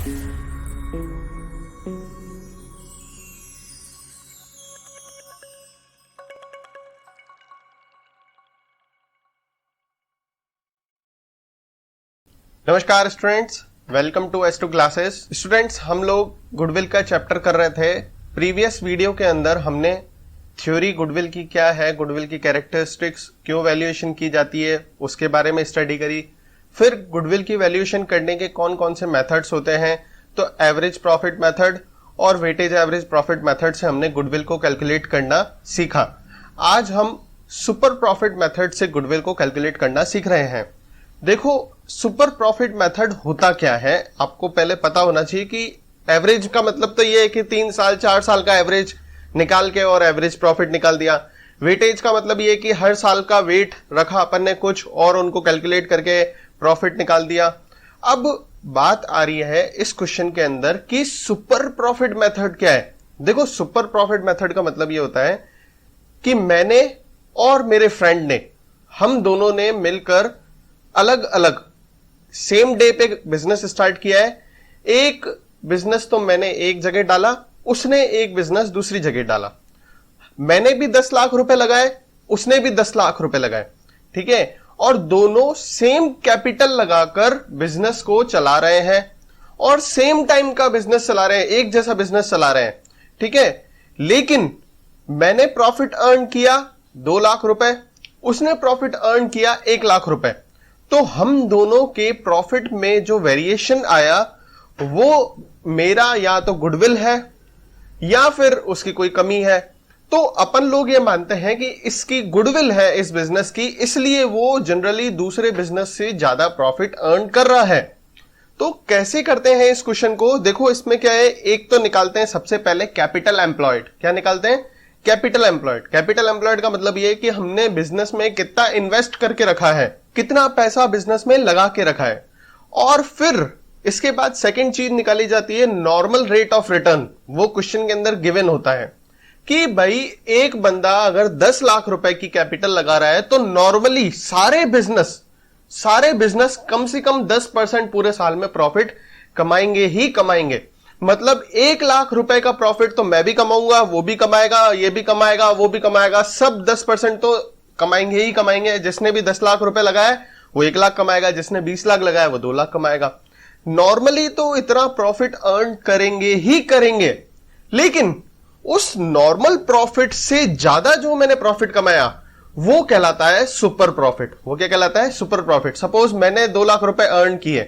नमस्कार students, welcome to S2 classes. Students, हम लोग गुडविल का चैप्टर कर रहे थे। प्रीवियस वीडियो के अंदर हमने थ्योरी गुडविल की क्या है, गुडविल की कैरेक्टरिस्टिक्स, क्यों वैल्यूएशन की जाती है, उसके बारे में स्टडी करी। फिर गुडविल की वैल्यूएशन करने के कौन कौन से मेथड्स होते हैं, तो एवरेज प्रॉफिट मेथड और वेटेज एवरेज प्रॉफिट मेथड से हमने गुडविल को कैलकुलेट करना सीखा। आज हम सुपर प्रॉफिट मेथड से गुडविल को कैलकुलेट करना सीख रहे हैं। देखो, सुपर प्रॉफिट मेथड होता क्या है, आपको पहले पता होना चाहिए कि एवरेज का मतलब तो ये है कि 3 साल 4 साल का एवरेज निकाल के और एवरेज प्रॉफिट निकाल दिया। वेटेज का मतलब ये है कि हर साल का वेट रखा अपन ने कुछ और उनको कैलकुलेट करके प्रॉफिट निकाल दिया। अब बात आ रही है इस क्वेश्चन के अंदर कि सुपर प्रॉफिट मेथड क्या है। देखो, सुपर प्रॉफिट मेथड का मतलब ये होता है कि मैंने और मेरे फ्रेंड ने, हम दोनों ने मिलकर अलग अलग सेम डे पे बिजनेस स्टार्ट किया है। एक बिजनेस तो मैंने एक जगह डाला, उसने एक बिजनेस दूसरी जगह डाला। मैंने भी 10 लाख रुपए लगाए, उसने भी 10 लाख रुपए लगाए, ठीक है। और दोनों सेम कैपिटल लगाकर बिजनेस को चला रहे हैं और सेम टाइम का बिजनेस चला रहे हैं, एक जैसा बिजनेस चला रहे हैं, ठीक है। लेकिन मैंने प्रॉफिट अर्न किया 2 लाख रुपए, उसने प्रॉफिट अर्न किया 1 लाख रुपए। तो हम दोनों के प्रॉफिट में जो वेरिएशन आया वो मेरा या तो गुडविल है या फिर उसकी कोई कमी है। तो अपन लोग ये मानते हैं कि इसकी गुडविल है इस बिजनेस की, इसलिए वो जनरली दूसरे बिजनेस से ज्यादा प्रॉफिट अर्न कर रहा है। तो कैसे करते हैं इस क्वेश्चन को, देखो इसमें क्या है। एक तो निकालते हैं सबसे पहले कैपिटल एम्प्लॉयड। क्या निकालते हैं? Capital employed. कैपिटल एम्प्लॉयड का मतलब ये है कि हमने बिजनेस में कितना इन्वेस्ट करके रखा है, कितना पैसा बिजनेस में लगा के रखा है। और फिर इसके बाद सेकंड चीज निकाली जाती है नॉर्मल रेट ऑफ रिटर्न। वो क्वेश्चन के अंदर गिवन होता है कि भाई एक बंदा अगर 10 लाख रुपए की कैपिटल लगा रहा है तो नॉर्मली सारे बिजनेस कम से कम 10% पूरे साल में प्रॉफिट कमाएंगे ही कमाएंगे। मतलब 1 लाख रुपए का प्रॉफिट तो मैं भी कमाऊंगा, वो भी कमाएगा, ये भी कमाएगा, वो भी कमाएगा, सब 10% तो कमाएंगे ही कमाएंगे। जिसने भी 10 लाख रुपए लगाए वो 1 लाख कमाएगा, जिसने 20 लाख लगाया वो 2 लाख कमाएगा। नॉर्मली तो इतना प्रॉफिट अर्न करेंगे ही करेंगे, लेकिन उस नॉर्मल प्रॉफिट से ज्यादा जो मैंने प्रॉफिट कमाया वो कहलाता है सुपर प्रॉफिट। वो क्या कहलाता है? Super profit. सपोज मैंने 2 लाख रुपए अर्न किए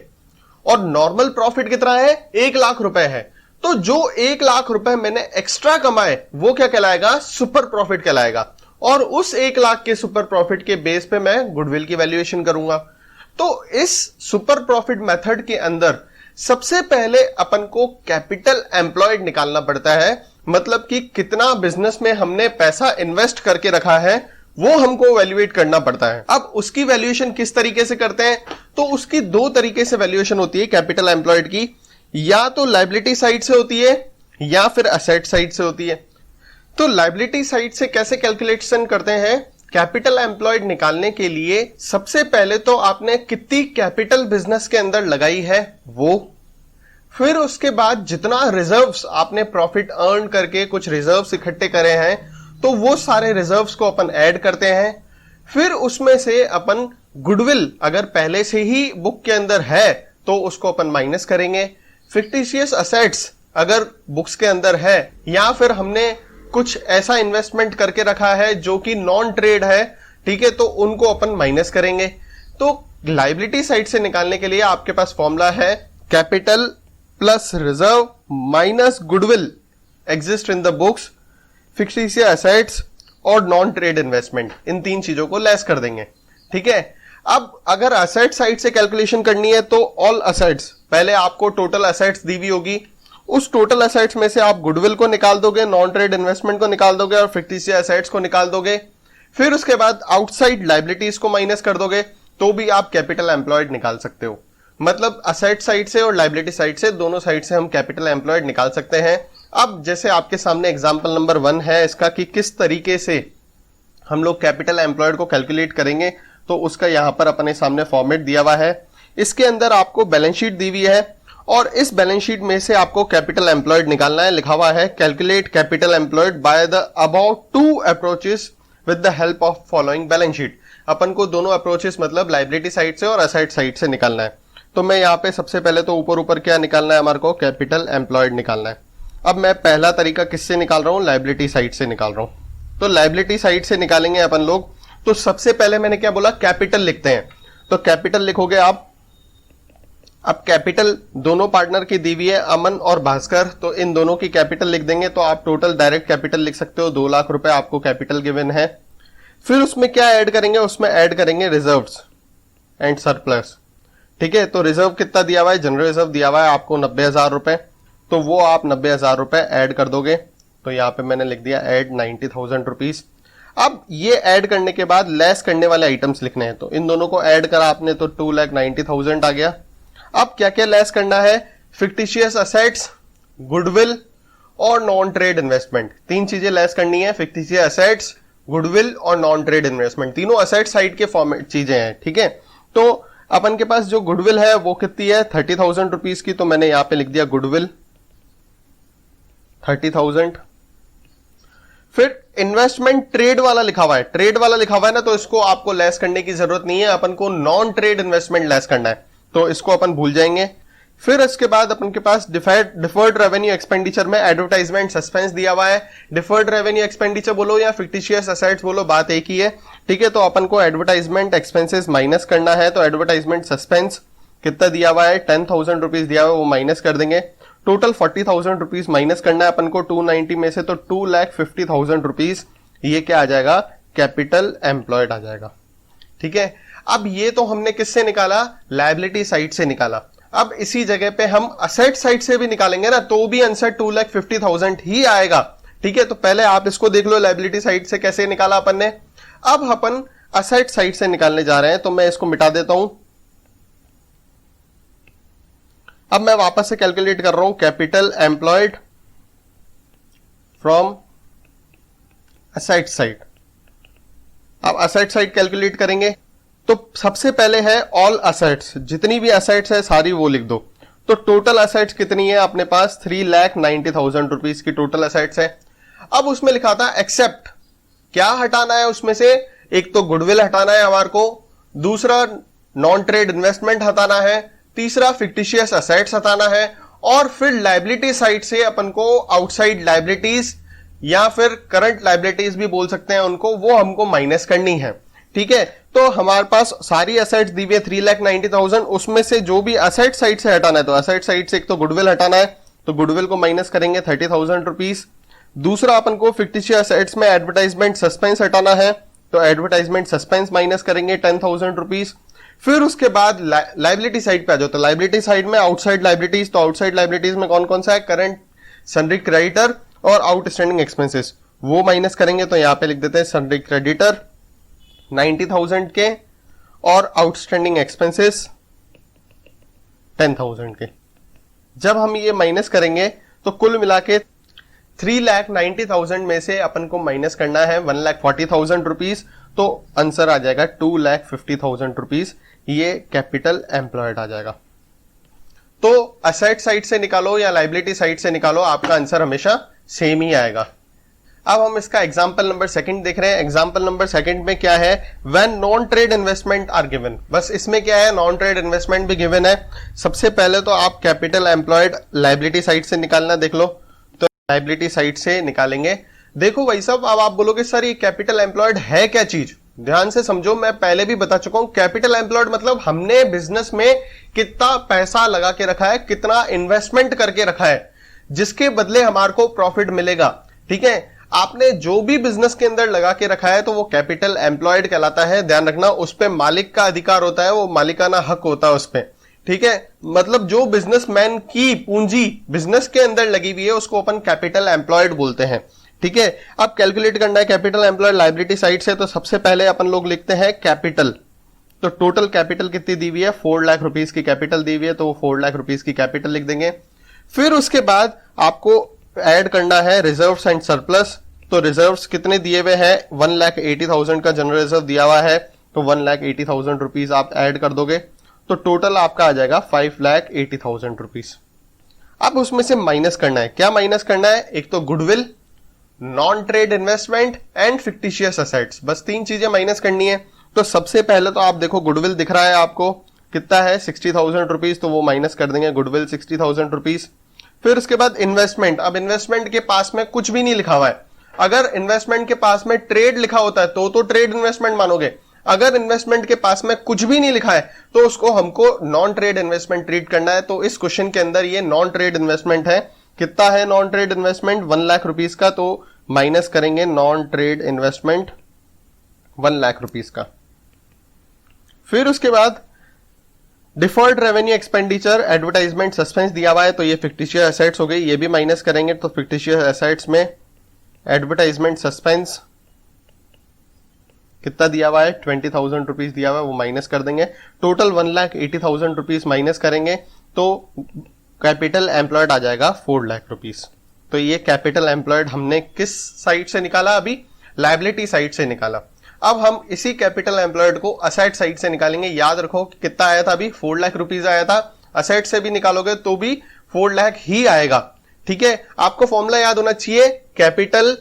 और नॉर्मल प्रॉफिट कितना है? 1 लाख रुपए है। तो जो 1 लाख रुपए मैंने एक्स्ट्रा कमाए वो क्या कहलाएगा? सुपर प्रॉफिट कहलाएगा। और उस 1 लाख के सुपर प्रॉफिट के बेस पे मैं गुडविल की वैल्यूएशन करूंगा। तो इस सुपर प्रॉफिट मेथड के अंदर सबसे पहले अपन को कैपिटल एम्प्लॉयड निकालना पड़ता है। मतलब कि कितना बिजनेस में हमने पैसा इन्वेस्ट करके रखा है वो हमको वैल्यूएट करना पड़ता है। अब उसकी वैल्यूएशन किस तरीके से करते हैं, तो उसकी 2 तरीके से वैल्यूएशन होती है कैपिटल एम्प्लॉयड की। या तो लायबिलिटी साइड से होती है या फिर असेट साइड से होती है। तो लायबिलिटी साइड से कैसे कैलकुलेशन करते हैं? कैपिटल एम्प्लॉयड निकालने के लिए सबसे पहले तो आपने कितनी कैपिटल बिजनेस के अंदर लगाई है वो, फिर उसके बाद जितना रिजर्व्स आपने प्रॉफिट अर्न करके कुछ रिजर्व्स इकट्ठे करे हैं तो वो सारे रिजर्व्स को अपन ऐड करते हैं। फिर उसमें से अपन गुडविल अगर पहले से ही बुक के अंदर है तो उसको अपन माइनस करेंगे। फिक्टिशियस असेट्स अगर बुक्स के अंदर है या फिर हमने कुछ ऐसा इन्वेस्टमेंट करके रखा है जो कि नॉन ट्रेड है, ठीक है, तो उनको अपन माइनस करेंगे। तो लायबिलिटी साइड से निकालने के लिए आपके पास फॉर्मूला है capital plus reserve minus goodwill exist in the books, fictitious assets और नॉन ट्रेड इन्वेस्टमेंट। इन 3 चीजों को लेस कर देंगे, ठीक है। अब अगर असेट साइड से कैलकुलेशन करनी है तो ऑल असेट्स, पहले आपको टोटल असेट्स दी हुई होगी, उस टोटल असेट्स में से आप गुडविल को निकाल दोगे, नॉन ट्रेड इन्वेस्टमेंट को निकाल दोगे और फिक्टिशियस एसेट्स को निकाल दोगे। फिर उसके बाद आउटसाइड लायबिलिटीज को माइनस कर दोगे तो भी आप कैपिटल एम्प्लॉयड निकाल सकते हो। मतलब असेट साइड से और लायबिलिटी साइड से, दोनों साइड से हम कैपिटल एम्प्लॉयड निकाल सकते हैं। अब जैसे आपके सामने एग्जांपल नंबर 1 है इसका कि किस तरीके से हम लोग कैपिटल एम्प्लॉयड को कैलकुलेट करेंगे, तो उसका यहां पर अपने सामने फॉर्मेट दिया हुआ है। इसके अंदर आपको बैलेंस शीट दी हुई है और इस बैलेंस शीट में से आपको कैपिटल एम्प्लॉयड निकालना है। लिखा हुआ है calculate capital employed by the about 2 approaches with the help of following balance sheet. अपन को दोनों अप्रोचेस मतलब लाइबिलिटी साइड से और असेट साइड से निकालना है। तो मैं यहाँ पे सबसे पहले तो ऊपर क्या निकालना है, हमारे को कैपिटल एम्प्लॉयड निकालना है। अब मैं पहला तरीका किससे निकाल रहा हूँ, लाइबिलिटी साइड से निकाल रहा हूँ। तो लाइबिलिटी साइड से निकालेंगे अपन लोग। तो सबसे पहले मैंने क्या बोला, कैपिटल लिखते हैं। तो कैपिटल लिखोगे आप। अब कैपिटल दोनों पार्टनर की दी हुई है, अमन और भास्कर, तो इन दोनों की कैपिटल लिख देंगे। तो आप टोटल डायरेक्ट कैपिटल लिख सकते हो, 2 लाख रुपए आपको कैपिटल गिवन है। फिर उसमें क्या ऐड करेंगे, उसमें ऐड करेंगे रिजर्व्स एंड सरप्लस। ठीक है, तो रिजर्व कितना दिया हुआ है, जनरल रिजर्व दिया हुआ है आपको 90,000 रुपए। तो वो आप 90,000 रुपए ऐड कर दोगे। तो यहाँ पे मैंने लिख दिया ऐड 90,000 रुपीज। अब ये ऐड करने के बाद लेस करने वाले आइटम्स लिखने हैं। तो इन दोनों को ऐड करा आपने तो 2,90,000 आ गया। अब क्या क्या लेस करना है, फिक्टिशियस असेट्स, गुडविल और नॉन ट्रेड इन्वेस्टमेंट। 3 चीजें लेस करनी है, फिक्टिशियस असेट्स, गुडविल और नॉन ट्रेड इन्वेस्टमेंट। तीनों असेट साइड के फॉर्मेट चीजें हैं। ठीक है, तो अपन के पास जो गुडविल है वो कितनी है, 30,000 रुपीज की। तो मैंने यहां पे लिख दिया गुडविल 30,000। फिर इन्वेस्टमेंट ट्रेड वाला लिखा हुआ है, ट्रेड वाला लिखा हुआ है ना, तो इसको आपको लेस करने की जरूरत नहीं है। अपन को नॉन ट्रेड इन्वेस्टमेंट लेस करना है, तो इसको अपन भूल जाएंगे। फिर इसके बाद अपन के पास डिफर्ड रेवेन्यू एक्सपेंडिचर में एडवर्टाइजमेंट सस्पेंस दिया हुआ है। डिफर्ड रेवेन्यू एक्सपेंडिचर बोलो या फिक्टिशियस असेट्स बोलो, बात एक ही है। ठीक है, तो अपन को एडवर्टाइजमेंट एक्सपेंसेस माइनस करना है। तो एडवर्टाइजमेंट सस्पेंस कितना दिया हुआ है, 10,000 रुपीज दिया हुआ है, वो माइनस कर देंगे। टोटल 40,000 रुपीज माइनस करना है अपन को 290 में से। तो 2,50,000 रुपीज ये क्या आ जाएगा, कैपिटल एम्प्लॉयड आ जाएगा। ठीक है, अब ये तो हमने किससे निकाला, लायबिलिटी साइड से निकाला। अब इसी जगह पे हम असेट साइड से भी निकालेंगे ना, तो भी आंसर 2,50,000 ही आएगा। ठीक है, तो पहले आप इसको देख लो लायबिलिटी साइड से कैसे निकाला अपन ने। अब अपन असेट साइड से निकालने जा रहे हैं, तो मैं इसको मिटा देता हूं। अब मैं वापस से कैलकुलेट कर रहा हूं capital employed from asset side. अब असेट साइड कैलकुलेट करेंगे तो सबसे पहले है ऑल असेट्स, जितनी भी असेट्स है सारी वो लिख दो। तो टोटल असेट्स कितनी है अपने पास, 3,90,000 रुपीज की टोटल असेट्स है। अब उसमें लिखा था एक्सेप्ट, क्या हटाना है उसमें से, एक तो गुडविल हटाना है हमारे को, दूसरा नॉन ट्रेड इन्वेस्टमेंट हटाना है, तीसरा फिक्टिशियस असेट्स हटाना है, और फिर लायबिलिटी साइड से अपन को आउटसाइड लायबिलिटीज या फिर करंट लायबिलिटीज भी बोल सकते हैं उनको, वो हमको माइनस करनी है। ठीक है, तो हमारे पास सारी असेट्स दी हुई है 3,90,000, उसमें से जो भी असेट साइड से हटाना है, तो असेट साइड से एक तो गुडविल हटाना है, तो गुडविल को माइनस करेंगे 30,000 रुपीज। दूसरा अपन को फिक्टिशियस असेट्स में एडवर्टाइजमेंट सस्पेंस हटाना है, तो एडवर्टाइजमेंट सस्पेंस माइनस करेंगे 10,000 रुपीज। फिर उसके बाद लायबिलिटी साइड पे आ जाओ, तो लायबिलिटी साइड में आउटसाइड लायबिलिटीज, तो आउटसाइड लायबिलिटीज में कौन कौन सा है, करंट, सन्ड्री क्रेडिटर और आउटस्टैंडिंग एक्सपेंसेस, वो माइनस करेंगे। तो यहां पे लिख देते हैं सन्ड्री क्रेडिटर 90,000 के और आउटस्टैंडिंग एक्सपेंसेस 10,000 के। जब हम ये माइनस करेंगे तो कुल मिला के 3,90,000 में से अपन को माइनस करना है 1,40,000 रुपीज, तो आंसर आ जाएगा 2,50,000 रुपीज। ये कैपिटल एम्प्लॉयड आ जाएगा। तो असेट साइड से निकालो या लायबिलिटी साइड से निकालो, आपका आंसर हमेशा सेम ही आएगा। अब हम इसका एग्जाम्पल नंबर 2 देख रहे हैं। एग्जाम्पल नंबर 2 में क्या है, when non trade investment are given. बस इसमें क्या है, नॉन ट्रेड इन्वेस्टमेंट भी गिवन है। सबसे पहले तो आप कैपिटल एम्प्लॉयड लायबिलिटी साइड से निकालना देख लो, तो लायबिलिटी साइड से निकालेंगे। देखो भाई साहब, अब आप बोलोगे सर ये कैपिटल एम्प्लॉयड है क्या चीज, ध्यान से समझो। मैं पहले भी बता चुका हूं, कैपिटल एम्प्लॉयड मतलब हमने बिजनेस में कितना पैसा लगा के रखा है, कितना इन्वेस्टमेंट करके रखा है, जिसके बदले हमारे को प्रॉफिट मिलेगा। ठीक है, आपने जो भी बिजनेस के अंदर लगा के रखा है तो वो कैपिटल एम्प्लॉयड कहलाता है। ध्यान रखना, उस पे मालिक का अधिकार होता है, वो मालिकाना हक होता है उस पे। ठीक है, मतलब जो बिजनेसमैन की पूंजी बिजनेस के अंदर लगी हुई है उसको अपन कैपिटल एम्प्लॉयड बोलते हैं। ठीक है, अब कैलकुलेट करना है कैपिटल एम्प्लॉयड लायबिलिटी साइड से, तो सबसे पहले अपन लोग लिखते हैं कैपिटल। तो टोटल कैपिटल कितनी दी हुई है, 4 लाख रुपीज की कैपिटल दी हुई है, तो वो 4 लाख रुपीज की कैपिटल लिख देंगे। फिर उसके बाद आपको ऐड करना है रिजर्व्स एंड सरप्लस। तो रिजर्व्स कितने दिए हुए हैं, 1,80,000 का जनरल रिजर्व दिया हुआ है, तो 1,80,000 रुपीज आप ऐड कर दोगे। तो टोटल आपका आ जाएगा 5,80,000 रुपीज। अब उसमें से माइनस करना है, क्या माइनस करना है? एक तो goodwill, non trade investment and fictitious assets, बस 3 चीजें माइनस करनी है। तो सबसे पहले तो आप देखो गुडविल दिख रहा है आपको कितना है 60,000 रुपीज, तो वो माइनस कर देंगे गुडविल 60,000 रुपीज। फिर उसके बाद इन्वेस्टमेंट, अब इन्वेस्टमेंट के पास में कुछ भी नहीं लिखा हुआ है। अगर इन्वेस्टमेंट के पास में ट्रेड लिखा होता है तो ट्रेड इन्वेस्टमेंट मानोगे, अगर इन्वेस्टमेंट के पास में कुछ भी नहीं लिखा है तो उसको हमको नॉन ट्रेड इन्वेस्टमेंट ट्रीट करना है। तो इस क्वेश्चन के अंदर ये नॉन ट्रेड इन्वेस्टमेंट है। कितना है non trade investment? 1 lakh rupees का, तो माइनस करेंगे non trade investment 1 lakh rupees का। फिर उसके बाद default revenue expenditure, advertisement suspense दिया हुआ है तो ये फिक्टिशियस एसेट्स हो गई, ये भी माइनस करेंगे। तो फिक्टिशियस एसेट्स में एडवर्टाइजमेंट सस्पेंस कितना दिया हुआ है? 20,000 रुपीज दिया हुआ है, वो माइनस कर देंगे। टोटल 1,80,000 रुपीज माइनस करेंगे तो कैपिटल एम्प्लॉयड आ जाएगा 4 लाख रुपीज। तो ये कैपिटल एम्प्लॉयड हमने किस साइड से निकाला? अभी लायबिलिटी साइड से निकाला। अब हम इसी कैपिटल एम्प्लॉयड को असेट साइड से निकालेंगे। याद रखो कितना आया था अभी? 4 लाख रुपीज आया था। असेट से भी निकालोगे तो भी 4 लाख ही आएगा। ठीक है, आपको फॉर्मूला याद होना चाहिए, capital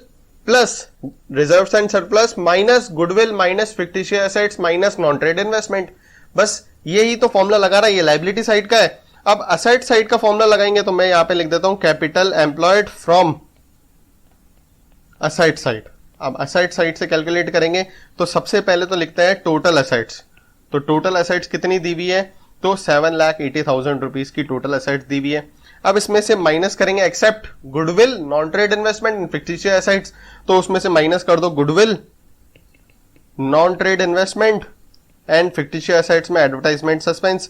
plus reserves and surplus minus goodwill minus fictitious assets minus non trade investment. बस यही तो फॉर्मूला लगा रहा है, ये लायबिलिटी साइड का है। अब असेट साइड का फॉर्मूला लगाएंगे तो मैं यहां पे लिख देता हूं capital employed from asset side. अब असेट साइड से कैलकुलेट करेंगे तो सबसे पहले तो लिखते हैं टोटल असेट्स। तो टोटल असेट्स कितनी दी हुई है? तो 7,80,000 रुपीज की टोटल असेट्स दी हुई है। अब इसमें से माइनस करेंगे except goodwill, non trade investment and fictitious assets, तो उसमें से माइनस कर दो goodwill, non trade investment and fictitious assets में एडवर्टाइजमेंट सस्पेंस,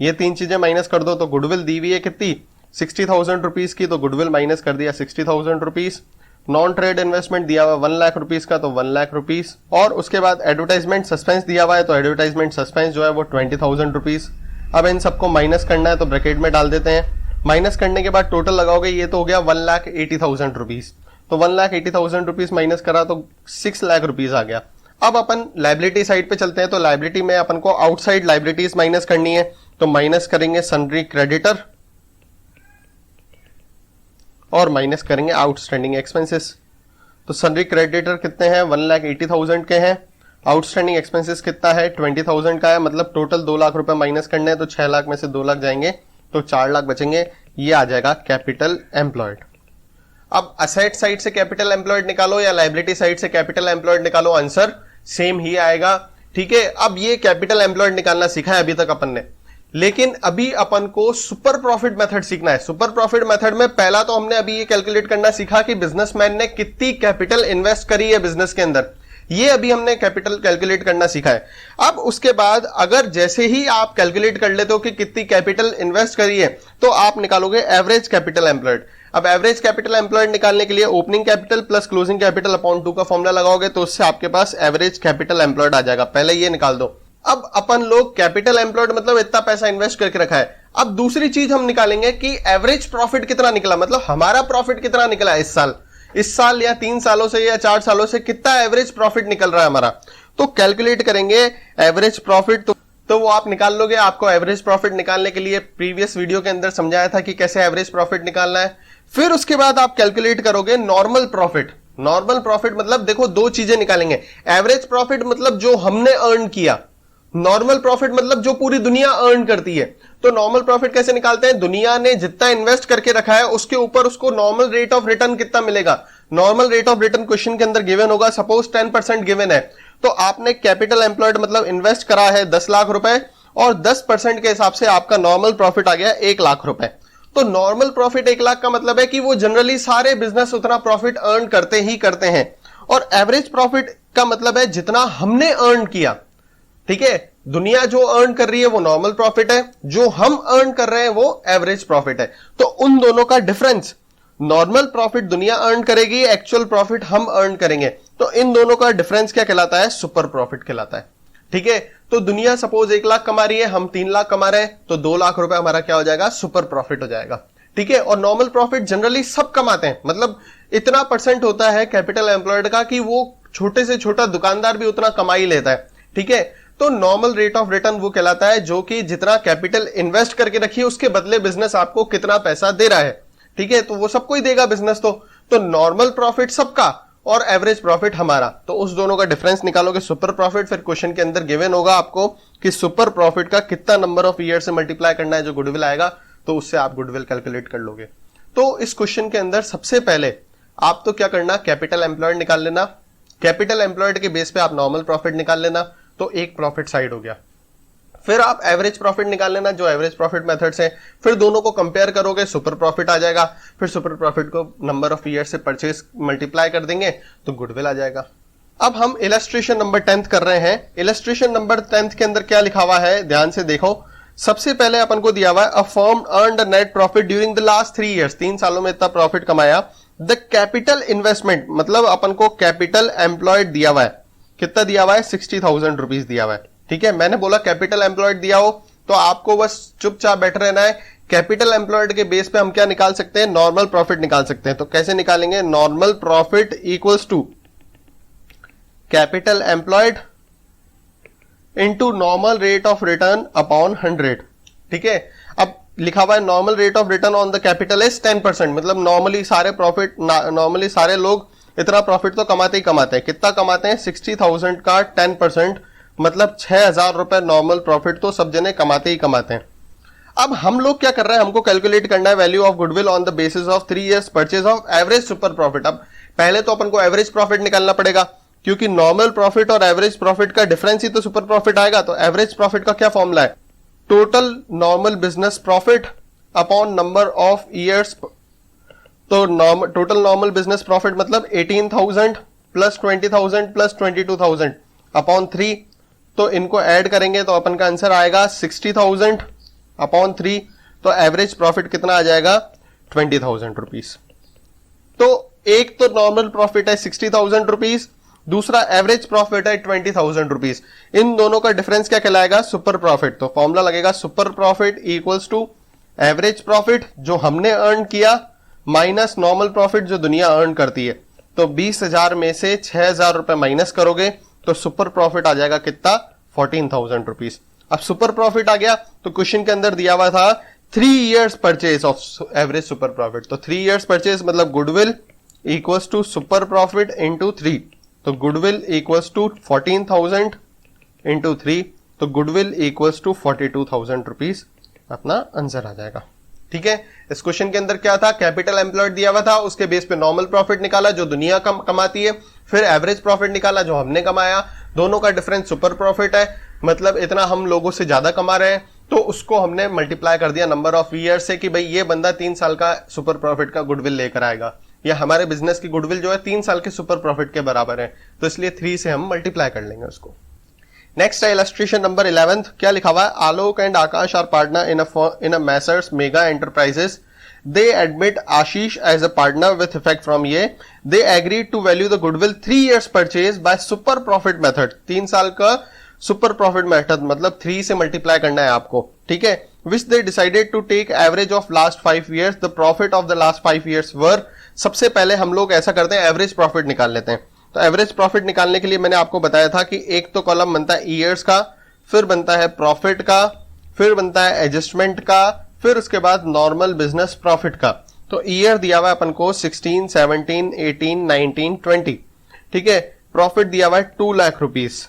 ये 3 चीजें माइनस कर दो। तो गुडविल दी हुई है कितनी? 60,000 रुपीज की, तो गुडविल माइनस कर दिया 60,000 रुपीज। नॉन ट्रेड इन्वेस्टमेंट दिया हुआ 1 लाख रुपीज का, तो 1 लाख रुपीज। और उसके बाद एडवर्टाइजमेंट सस्पेंस दिया हुआ है तो एडवर्टाइजमेंट सस्पेंस जो है वो 20,000 रुपीज। अब इन सबको माइनस करना है तो ब्रैकेट में डाल देते हैं। माइनस करने के बाद टोटल लगाओगे, ये तो हो गया 1,80,000 रुपीज। तो 1,80,000 रुपीज माइनस करा तो 6 लाख रुपीज आ गया। अब अपन लायबिलिटी साइड पे चलते हैं। तो लायबिलिटी में अपन को आउटसाइड लायबिलिटीज माइनस करनी है, तो माइनस करेंगे सन्ड्री क्रेडिटर और माइनस करेंगे आउटस्टैंडिंग एक्सपेंसेस। तो सन्ड्री क्रेडिटर कितने हैं? 1,80,000 के हैं। आउटस्टैंडिंग एक्सपेंसेस कितना है? 20,000 का है। मतलब टोटल 2 लाख रुपए माइनस करने हैं, तो 6 लाख में से 2 लाख जाएंगे तो 4 लाख बचेंगे। ये आ जाएगा कैपिटल एम्प्लॉयड। अब असेट साइड से कैपिटल एम्प्लॉयड निकालो या लायबिलिटी साइड से कैपिटल एम्प्लॉयड निकालो, आंसर सेम ही आएगा। ठीक है, अब ये कैपिटल एम्प्लॉयड निकालना सीखा है अभी तक अपन ने, लेकिन अभी अपन को सुपर प्रॉफिट मेथड सीखना है। सुपर प्रॉफिट मेथड में पहला तो हमने अभी ये कैलकुलेट करना सीखा कि बिजनेसमैन ने कितनी कैपिटल इन्वेस्ट करी है बिजनेस के अंदर, ये अभी हमने कैपिटल कैलकुलेट करना सीखा है। अब उसके बाद अगर जैसे ही आप कैलकुलेट कर लेते हो कि कितनी कैपिटल इन्वेस्ट करी है, तो आप निकालोगे एवरेज कैपिटल एम्प्लॉयड। अब एवरेज कैपिटल एम्प्लॉयड निकालने के लिए opening capital plus closing capital upon 2 का फॉर्मूला लगाओगे, तो उससे आपके पास एवरेज कैपिटल एम्प्लॉयड आ जाएगा। पहले ये निकाल दो। अब अपन लोग कैपिटल एम्प्लॉयड मतलब इतना पैसा इन्वेस्ट करके रखा है। अब दूसरी चीज हम निकालेंगे कि एवरेज प्रॉफिट कितना निकला, मतलब हमारा प्रॉफिट कितना निकला इस साल या 3 सालों से या 4 सालों से कितना एवरेज प्रॉफिट निकल रहा है हमारा। तो कैलकुलेट करेंगे एवरेज प्रॉफिट, तो वो आप निकाल लोगे। आपको एवरेज प्रॉफिट निकालने के लिए प्रीवियस वीडियो के अंदर समझाया था कि कैसे एवरेज प्रॉफिट निकालना है। फिर उसके बाद आप कैलकुलेट करोगे नॉर्मल प्रॉफिट। नॉर्मल प्रॉफिट मतलब देखो 2 चीजें निकालेंगे। एवरेज प्रॉफिट मतलब जो हमने अर्न किया, नॉर्मल प्रॉफिट मतलब जो पूरी दुनिया अर्न करती है। तो नॉर्मल प्रॉफिट कैसे निकालते हैं? दुनिया ने जितना इन्वेस्ट करके रखा है उसके ऊपर उसको नॉर्मल रेट ऑफ रिटर्न कितना मिलेगा। Normal rate of return question के अंदर गिवन होगा। सपोज 10% गिवन है, तो आपने कैपिटल एम्प्लॉयड मतलब इन्वेस्ट करा है 10 लाख रुपए और 10% के हिसाब से आपका नॉर्मल प्रॉफिट आ गया 1 लाख रुपए। तो नॉर्मल प्रॉफिट 1 लाख का मतलब है कि वो जनरली सारे बिजनेस उतना प्रॉफिट अर्न करते ही करते हैं। और एवरेज प्रॉफिट का मतलब है जितना हमने अर्न किया। ठीक है, दुनिया जो अर्न कर रही है वो नॉर्मल प्रॉफिट है, जो हम अर्न कर रहे हैं वो एवरेज प्रॉफिट है। तो उन दोनों का डिफरेंस, नॉर्मल प्रॉफिट दुनिया अर्न करेगी, एक्चुअल प्रॉफिट हम अर्न करेंगे, तो इन दोनों का डिफरेंस क्या कहलाता है? सुपर प्रॉफिट कहलाता है। ठीक है, तो दुनिया सपोज 1 लाख कमा रही है, हम 3 लाख कमा रहे हैं, तो 2 लाख रुपए हमारा क्या हो जाएगा? सुपर प्रॉफिट हो जाएगा। ठीक है, और नॉर्मल प्रॉफिट जनरली सब कमाते हैं, मतलब इतना परसेंट होता है कैपिटल एम्प्लॉयड का कि वो छोटे से छोटा दुकानदार भी उतना कमा ही लेता है। ठीक है, तो नॉर्मल रेट ऑफ रिटर्न वो कहलाता है जो कि जितना कैपिटल इन्वेस्ट करके रखिए उसके बदले बिजनेस आपको कितना पैसा दे रहा है। ठीक है, तो वो सबको ही देगा बिजनेस। तो नॉर्मल प्रॉफिट सबका और एवरेज प्रॉफिट हमारा, तो उस दोनों का डिफरेंस निकालोगे सुपर प्रॉफिट। फिर क्वेश्चन के अंदर गिवन होगा आपको कि सुपर प्रॉफिट का कितना नंबर ऑफ ईयर से मल्टीप्लाई करना है जो गुडविल आएगा, तो उससे आप गुडविल कैलकुलेट कर लोगे। तो इस क्वेश्चन के अंदर सबसे पहले आप तो क्या करना, कैपिटल एम्प्लॉयड निकाल लेना। कैपिटल एम्प्लॉयड के बेस पे आप नॉर्मल प्रॉफिट निकाल लेना, तो एक प्रॉफिट साइड हो गया। फिर आप एवरेज प्रॉफिट निकाल लेना जो एवरेज प्रॉफिट मेथड से, फिर दोनों को कंपेयर करोगे, सुपर प्रॉफिट आ जाएगा। फिर सुपर प्रॉफिट को नंबर ऑफ ईयर से परचेज मल्टीप्लाई कर देंगे तो गुडविल आ जाएगा। अब हम इलस्ट्रेशन नंबर 10 कर रहे हैं। इलस्ट्रेशन नंबर 10 के अंदर क्या लिखा हुआ है, ध्यान से देखो। सबसे पहले अपन को दिया हुआ है, a firm earned a net profit during the last 3 years, 3 सालों में इतना प्रॉफिट कमाया। द कैपिटल इन्वेस्टमेंट, मतलब अपन को कैपिटल एम्प्लॉयड दिया हुआ है, कितना दिया हुआ है, 60,000 रुपीज दिया हुआ है। ठीक है, मैंने बोला कैपिटल एम्प्लॉयड दिया हो तो आपको बस चुपचाप बैठ रहना है। कैपिटल एम्प्लॉयड के बेस पे हम क्या निकाल सकते हैं, नॉर्मल प्रॉफिट निकाल सकते हैं। तो कैसे निकालेंगे, normal profit equals to capital employed into normal rate of return upon 100। ठीक है, अब लिखा हुआ है normal rate of return on the capital is 10%, मतलब नॉर्मली सारे प्रॉफिट, नॉर्मली सारे लोग इतना प्रॉफिट तो कमाते ही कमाते हैं। कितना कमाते हैं, 60,000 का 10%, मतलब 6,000 रुपए नॉर्मल प्रॉफिट तो सब जने कमाते ही कमाते हैं। अब हम लोग क्या कर रहे हैं, हमको कैलकुलेट करना है value of goodwill on the basis of 3 years purchase of average super profit. अब पहले तो अपन को एवरेज प्रॉफिट निकालना पड़ेगा, क्योंकि नॉर्मल प्रॉफिट और एवरेज प्रॉफिट का डिफरेंस ही तो सुपर प्रॉफिट आएगा। तो एवरेज प्रॉफिट का क्या फॉर्मूला है, total normal business profit upon number of years. तो टोटल नॉर्मल बिजनेस प्रॉफिट मतलब 18,000 प्लस 20,000 प्लस 22,000 अपॉन 3। तो इनको ऐड करेंगे तो अपन का आंसर आएगा 60,000 अपॉन 3। तो एवरेज प्रॉफिट कितना आ जाएगा, 20,000 रुपीज। तो एक तो नॉर्मल प्रॉफिट है 60,000 रुपीज, दूसरा एवरेज प्रॉफिट है 20,000 रुपीज। इन दोनों का डिफरेंस क्या कहलाएगा, सुपर प्रॉफिट। तो फॉर्मूला लगेगा super profit equals to average profit जो हमने अर्न किया माइनस नॉर्मल प्रॉफिट जो दुनिया अर्न करती है। तो 20,000 में से 6,000 रुपए माइनस करोगे तो सुपर प्रॉफिट आ जाएगा कितना, 14,000 रुपीज। अब सुपर प्रॉफिट आ गया तो क्वेश्चन के अंदर दिया हुआ था 3 years purchase of average super profit. तो 3 इयर्स परचेज मतलब goodwill equals to super profit into 3। तो गुडविल इक्वल्स टू 14,000 इंटू 3, तो गुडविल इक्वल्स टू 42,000 रुपीज अपना आंसर आ जाएगा। ठीक है, इस क्वेश्चन के अंदर क्या था, कैपिटल एम्प्लॉयड दिया हुआ था, उसके बेस पे नॉर्मल प्रॉफिट निकाला जो दुनिया कमाती है, फिर एवरेज प्रॉफिट निकाला जो हमने कमाया। दोनों का डिफरेंस सुपर प्रॉफिट है, मतलब इतना हम लोगों से ज्यादा कमा रहे हैं, तो उसको हमने मल्टीप्लाई कर दिया नंबर ऑफ ईयर से कि भाई ये बंदा 3 साल का सुपर प्रॉफिट का गुडविल लेकर आएगा, या हमारे बिजनेस की गुडविल जो है 3 साल के सुपर प्रॉफिट के बराबर है, तो इसलिए 3 से हम मल्टीप्लाई कर लेंगे उसको। नेक्स्ट है इलस्ट्रेशन नंबर 11। क्या लिखा हुआ है, Alok and Akash are partner in a Messrs Mega Enterprises. They admit Ashish as a partner with effect from ये. They agreed to value the goodwill 3 years purchase by super profit method. 3 साल का super profit method, मतलब 3 से multiply करना है आपको। ठीक है, which they decided to take average of last 5 years. The profit of the last 5 years were. सबसे पहले हम लोग ऐसा करते हैं, एवरेज प्रॉफिट निकाल लेते हैं। तो एवरेज प्रॉफिट निकालने के लिए मैंने आपको बताया था कि एक तो कॉलम बनता है ईयर्स का, फिर बनता है प्रॉफिट का, फिर बनता है एडजस्टमेंट का, फिर उसके बाद नॉर्मल बिजनेस प्रॉफिट का। तो ईयर दिया हुआ है अपन को 16, 17, 18, 19, 20। ठीक है, प्रॉफिट दिया हुआ है 2 lakh rupees,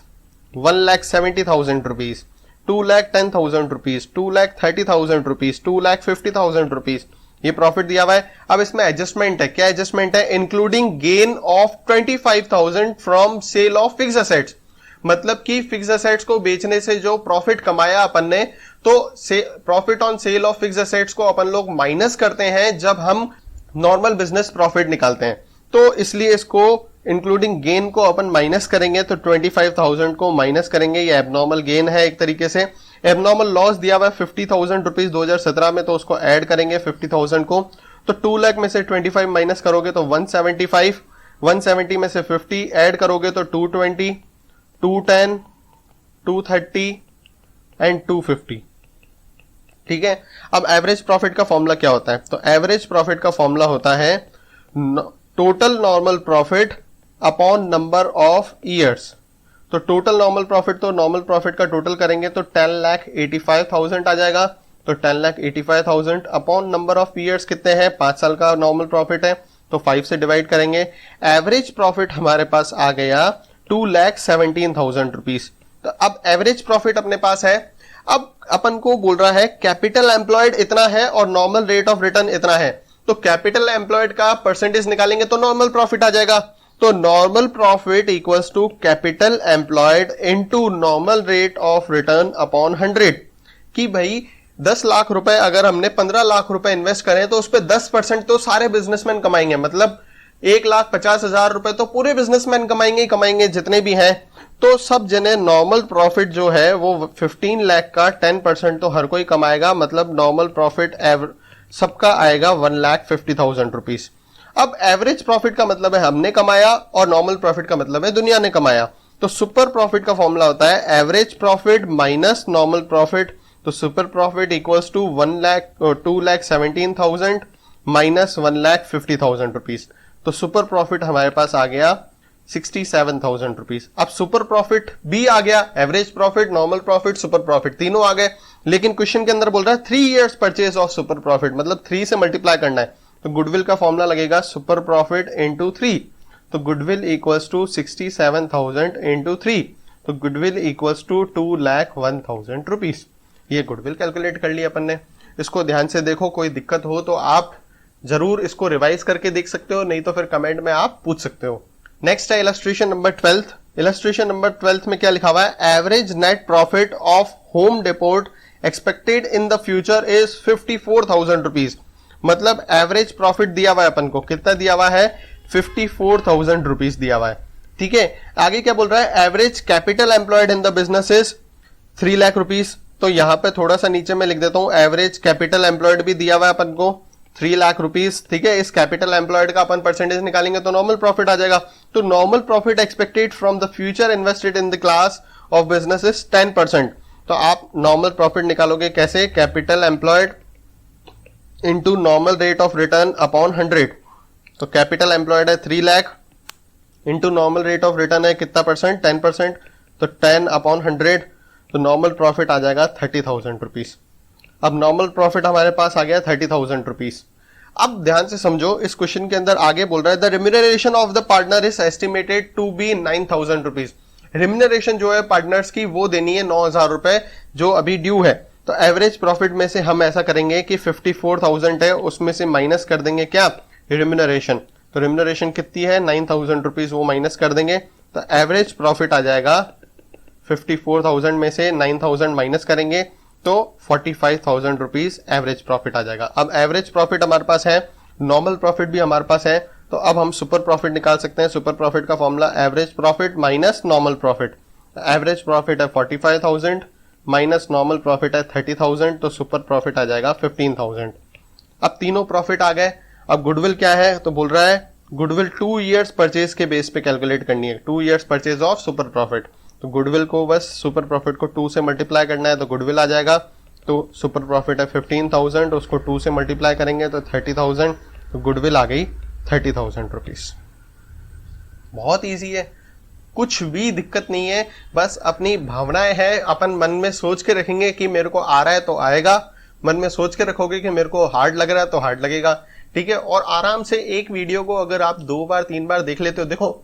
1,70,000 rupees, 2,10,000 rupees, 2,30,000 rupees, 2,50,000 rupees, ये प्रॉफिट दिया हुआ है। अब इसमें एडजस्टमेंट है, क्या एडजस्टमेंट है, including gain of 25,000 from sale of fix assets. मतलब कि फिक्स एसेट्स को बेचने से जो प्रॉफिट कमाया अपन ने, तो profit on sale of fix assets को अपन लोग माइनस करते हैं जब हम नॉर्मल बिजनेस प्रॉफिट निकालते हैं। तो इसलिए इसको इंक्लूडिंग गेन को अपन माइनस करेंगे, तो 25,000 को माइनस करेंगे, ये एबनॉर्मल गेन है एक तरीके से। एबनॉर्मल लॉस दिया हुआ है 50,000 रुपीज 2017 में, तो उसको ऐड करेंगे 50,000 को। तो 2 लाख में से 25 माइनस करोगे तो 175, 170 में से 50 ऐड करोगे तो 220, 210, 230 एंड 250। ठीक है, अब एवरेज प्रॉफिट का फॉर्मूला क्या होता है, तो एवरेज प्रॉफिट का फॉर्मूला होता है total normal profit upon number of years. तो टोटल नॉर्मल प्रॉफिट, तो नॉर्मल प्रॉफिट का टोटल करेंगे तो 10,85,000 आ जाएगा। तो 10,85,000 अपॉन नंबर ऑफ ईयर्स कितने हैं, 5 साल का नॉर्मल प्रॉफिट है, तो 5 से डिवाइड करेंगे। एवरेज प्रॉफिट हमारे पास आ गया 2,17,000 रुपीज। तो अब एवरेज प्रॉफिट अपने पास है। अब अपन को बोल रहा है कैपिटल एम्प्लॉयड इतना है और नॉर्मल रेट ऑफ रिटर्न इतना है, तो कैपिटल एम्प्लॉयड का परसेंटेज निकालेंगे तो नॉर्मल प्रॉफिट आ जाएगा। तो normal profit equals to capital employed into normal rate of return upon 100। कि भाई 10 लाख रुपए अगर हमने 15 लाख रुपए इन्वेस्ट करें तो उस पर 10% तो सारे बिजनेसमैन कमाएंगे, मतलब 1,50,000 रुपए तो पूरे बिजनेसमैन कमाएंगे जितने भी हैं। तो सब जने नॉर्मल प्रॉफिट जो है वो 15 लाख का 10% तो हर कोई कमाएगा, मतलब नॉर्मल प्रॉफिट सबका आएगा 1,50,000 रुपीज। अब एवरेज प्रॉफिट का मतलब है हमने कमाया और नॉर्मल प्रॉफिट का मतलब है दुनिया ने कमाया। तो सुपर प्रॉफिट का फॉर्मूला होता है average profit minus normal profit. तो super profit equals to 2,17,000 minus 1,50,000 rupees. तो सुपर प्रॉफिट हमारे पास आ गया 67,000 रुपीज। अब सुपर प्रॉफिट भी आ गया, average profit, normal profit, super profit तीनों आ गए। लेकिन क्वेश्चन के अंदर बोल रहा है 3 years purchase of super profit, मतलब 3 से मल्टीप्लाई करना है। तो गुडविल का फॉर्मूला लगेगा सुपर प्रॉफिट इंटू 3। तो गुडविल इक्वल्स टू 67,000 इंटू 3। तो गुडविल इक्वल्स टू 2,01,000 रुपीज। ये गुडविल कैलकुलेट कर लिया अपन ने। इसको ध्यान से देखो, कोई दिक्कत हो तो आप जरूर इसको रिवाइज करके देख सकते हो, नहीं तो फिर कमेंट में आप पूछ सकते हो। नेक्स्ट है इलस्ट्रेशन नंबर 12। इलस्ट्रेशन नंबर 12 में क्या लिखा हुआ है, average net profit of home depot expected in the future is 54,000 rupees. मतलब एवरेज प्रॉफिट दिया हुआ है अपन को, कितना दिया हुआ है, 54,000 रुपीज दिया हुआ है। ठीक है, आगे क्या बोल रहा है, average capital employed in the business is 3 lakh rupees. तो यहां पे थोड़ा सा नीचे में लिख देता हूं, एवरेज कैपिटल एम्प्लॉयड भी दिया हुआ है अपन को 3 लाख रुपीज। ठीक है, इस कैपिटल एम्प्लॉयड का अपन परसेंटेज निकालेंगे तो नॉर्मल प्रॉफिट आ जाएगा। तो normal profit expected from the future invested in the class of business is 10%। तो आप नॉर्मल प्रॉफिट निकालोगे कैसे, capital employed into normal rate of return upon 100। तो कैपिटल एम्प्लॉयड है 3 lakh into normal rate of return है कितना परसेंट, 10%। तो 10 upon 100, तो नॉर्मल प्रॉफिट आ जाएगा 30,000 रुपीज। अब नॉर्मल प्रॉफिट हमारे पास आ गया 30,000 रुपीज। अब ध्यान से समझो, इस क्वेश्चन के अंदर आगे बोल रहा है the remuneration of the partner is estimated to be 9,000 rupees. Remuneration जो है पार्टनर की वो देनी है 9,000 रुपए जो अभी ड्यू है। तो एवरेज प्रॉफिट में से हम ऐसा करेंगे कि 54,000 है, उसमें से माइनस कर देंगे क्या, रिम्यूनरेशन। तो रिम्यूनरेशन कितनी है, 9,000 रुपीज, वो माइनस कर देंगे। तो एवरेज प्रॉफिट आ जाएगा 54,000 में से 9,000 माइनस करेंगे तो 45,000 रुपीज एवरेज प्रॉफिट आ जाएगा। अब एवरेज प्रॉफिट हमारे पास है, नॉर्मल प्रॉफिट भी हमारे पास है, तो अब हम सुपर प्रॉफिट निकाल सकते हैं। सुपर प्रॉफिट का formula average profit minus normal profit. Average profit है 45,000 माइनस नॉर्मल प्रॉफिट है 30,000, तो सुपर प्रॉफिट आ जाएगा 15,000। अब तीनों प्रॉफिट आ गए। अब गुडविल क्या है, तो बोल रहा है गुडविल 2 इयर्स परचेज के बेस पे कैलकुलेट करनी है, 2 years purchase of super profit. तो गुडविल को बस सुपर प्रॉफिट को 2 से मल्टीप्लाई करना है तो गुडविल आ जाएगा। तो सुपर प्रॉफिट है 15,000, उसको 2 से मल्टीप्लाई करेंगे तो 30,000, तो गुडविल आ गई 30,000 रुपीज। बहुत इजी है, कुछ भी दिक्कत नहीं है, बस अपनी भावनाएं हैं, अपन मन में सोच के रखेंगे कि मेरे को आ रहा है तो आएगा, मन में सोच के रखोगे कि मेरे को हार्ड लग रहा है तो हार्ड लगेगा। ठीक है, और आराम से एक वीडियो को अगर आप 2 बार 3 बार देख लेते हो, देखो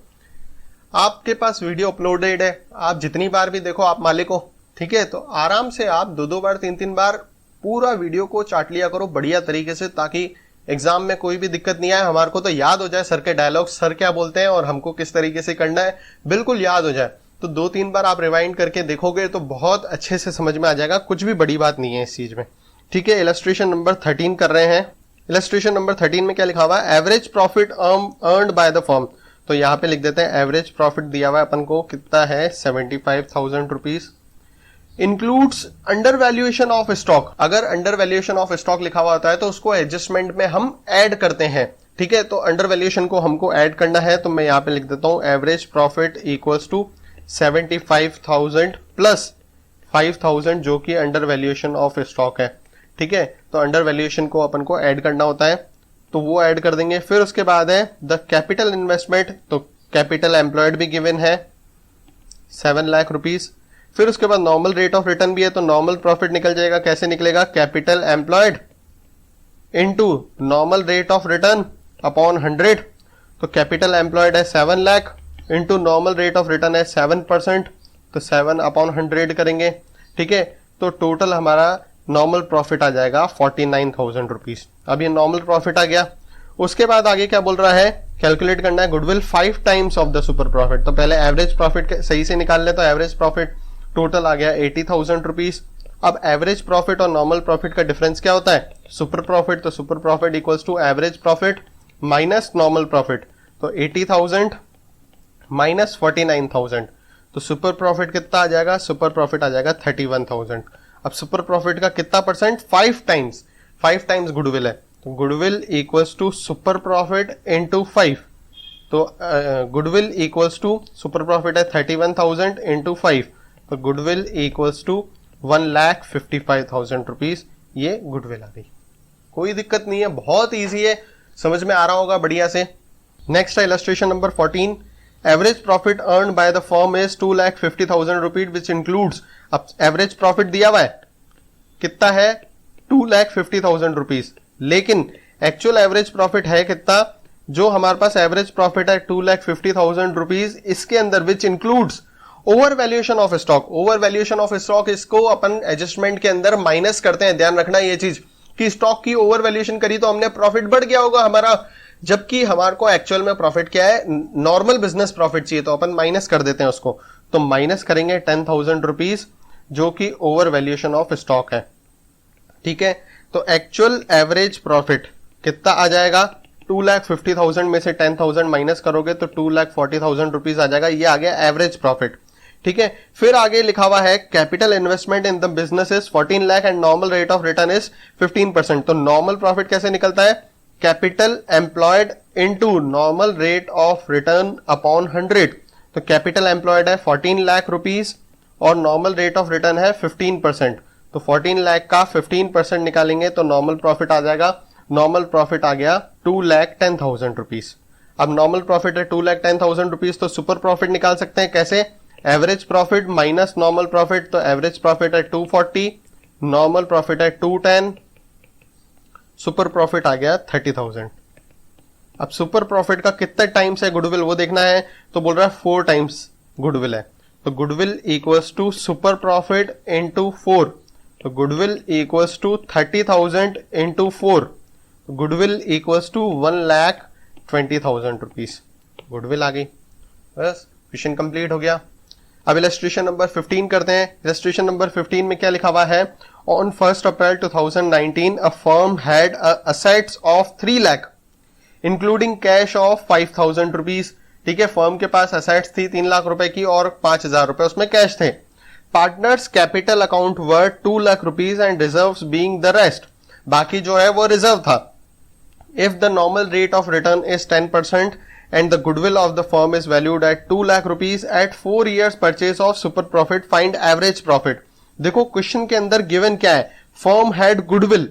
आपके पास वीडियो अपलोडेड है, आप जितनी बार भी देखो आप मालिक हो। ठीक है, तो आराम से आप 2 बार 3 बार पूरा वीडियो को चाट लिया करो बढ़िया तरीके से, ताकि एग्जाम में कोई भी दिक्कत नहीं आए। हमारे को तो याद हो जाए सर के डायलॉग, सर क्या बोलते हैं और हमको किस तरीके से करना है, बिल्कुल याद हो जाए। तो 2-3 बार आप रिवाइंड करके देखोगे तो बहुत अच्छे से समझ में आ जाएगा, कुछ भी बड़ी बात नहीं है इस चीज में। ठीक है, इलस्ट्रेशन नंबर 13 कर रहे हैं। इलस्ट्रेशन नंबर 13 में क्या लिखा हुआ है, average profit earned by the firm. तो यहाँ पे लिख देते हैं एवरेज प्रॉफिट दिया हुआ है अपन को, कितना है 75,000 rupees. Includes under valuation of stock. अगर अंडर वैल्यूएशन ऑफ स्टॉक लिखा हुआ होता है तो उसको एडजस्टमेंट में हम ऐड करते हैं। ठीक है, तो अंडर वैल्यूएशन को हमको ऐड करना है, तो मैं यहाँ पे लिख देता हूं average profit equals to 75,000 plus 5,000 जो कि अंडर वैल्यूएशन ऑफ स्टॉक है। ठीक है, तो अंडर वैल्यूएशन को अपन को ऐड करना होता है, तो वो ऐड कर देंगे। फिर उसके बाद है द कैपिटल इन्वेस्टमेंट, तो कैपिटल एम्प्लॉयड भी गिवन है 7 लाख रुपीज। फिर उसके बाद नॉर्मल रेट ऑफ रिटर्न भी है, तो नॉर्मल प्रॉफिट निकल जाएगा। कैसे निकलेगा? Capital employed into normal rate of return upon 100। तो कैपिटल एम्प्लॉयड है 7 lakh into normal rate of return है 7%, तो 7 अपॉन 100 करेंगे। ठीक है, तो टोटल हमारा नॉर्मल प्रॉफिट आ जाएगा 49,000 रुपीज। अब ये नॉर्मल प्रॉफिट आ गया। उसके बाद आगे क्या बोल रहा है? कैलकुलेट करना है goodwill 5 times of the super profit. तो पहले एवरेज प्रॉफिट सही से निकाल ले, तो एवरेज प्रॉफिट टोटल आ गया 80,000 रुपीज। अब एवरेज प्रॉफिट और नॉर्मल प्रॉफिट का डिफरेंस क्या होता है? Super profit. तो super profit equals to average profit minus normal profit. तो 80,000 माइनस 49,000, तो सुपर प्रॉफिट कितना आ जाएगा? सुपर प्रॉफिट आ जाएगा 31,000। अब सुपर प्रॉफिट का कितना परसेंट? 5 टाइम्स गुडविल है, तो goodwill equals to super profit into 5। तो goodwill equals to super profit है 31,000 इंटू 5, तो गुडविल इक्वल्स टू 1,55,000 रुपीज। ये गुडविल आ गई। कोई दिक्कत नहीं है, बहुत ईजी है, समझ में आ रहा होगा बढ़िया से। नेक्स्ट है illustration number 14। Average profit earn by the firm is 2,50,000 rupees which includes. अब एवरेज प्रॉफिट दिया हुआ है, कितना है? 2,50,000 रुपीज, लेकिन एक्चुअल एवरेज प्रॉफिट है कितना? जो हमारे पास एवरेज प्रॉफिट है 2,50,000 रुपीज, इसके अंदर which includes over valuation of stock. Over valuation of stock इसको अपन एडजस्टमेंट के अंदर माइनस करते हैं। ध्यान रखना ये चीज कि स्टॉक की ओवर वैल्यूएशन करी तो हमने प्रॉफिट बढ़ गया होगा हमारा, जबकि हमारे को एक्चुअल में प्रॉफिट क्या है? नॉर्मल बिजनेस प्रॉफिट चाहिए, तो अपन माइनस कर देते हैं उसको। तो माइनस करेंगे 10,000 रुपीज, जो कि ओवर वैल्यूएशन ऑफ स्टॉक है। ठीक है, तो एक्चुअल एवरेज प्रॉफिट कितना आ जाएगा? 2,50,000 में से 10,000 माइनस करोगे तो 2,40,000 रुपीज आ जाएगा। ये आ गया एवरेज प्रॉफिट। ठीक है, फिर आगे लिखा हुआ है capital investment in the business is 14 lakh and normal rate of return is 15%। तो नॉर्मल प्रॉफिट कैसे निकलता है? Capital employed into normal rate of return upon 100। तो कैपिटल एम्प्लॉयड है 14 लाख रुपीज और नॉर्मल रेट ऑफ रिटर्न है 15%। तो 14 लाख का 15% निकालेंगे तो नॉर्मल प्रॉफिट आ जाएगा। नॉर्मल प्रॉफिट आ गया 2,10,000 रुपीज। अब नॉर्मल प्रॉफिट है 2,10,000 रुपीज, तो सुपर प्रॉफिट निकाल सकते हैं कैसे? Average profit minus normal profit. तो एवरेज प्रॉफिट है 240, नॉर्मल प्रॉफिट है 210, सुपर प्रॉफिट आ गया 30,000। अब सुपर प्रॉफिट का कितने टाइम्स है गुडविल वो देखना है, तो बोल रहा है 4 टाइम्स गुडविल है। तो goodwill equals to super profit into 4, तो goodwill equals to 30,000 into 4, goodwill equals to 1,20,000 rupees goodwill आ गई। बस क्वेश्चन कंप्लीट हो गया। अब इलस्ट्रेशन नंबर 15 करते हैं। इलस्ट्रेशन नंबर 15 में क्या लिखा हुआ है? On 1 April 2019 a firm had assets of 3 lakh including cash of 5,000 rupees. ठीक है, फर्म के पास असेट्स थी 3 लाख रुपए की और 5,000 रुपए उसमें कैश थे। Partners capital account were 2 lakh rupees and reserves being the rest. बाकी जो है वो रिजर्व था। If the normal rate of return is 10% and the goodwill of the firm is valued at 2 lakh rupees at 4 years purchase of super profit, find average profit। देखो question के अंदर given क्या है? Firm had goodwill.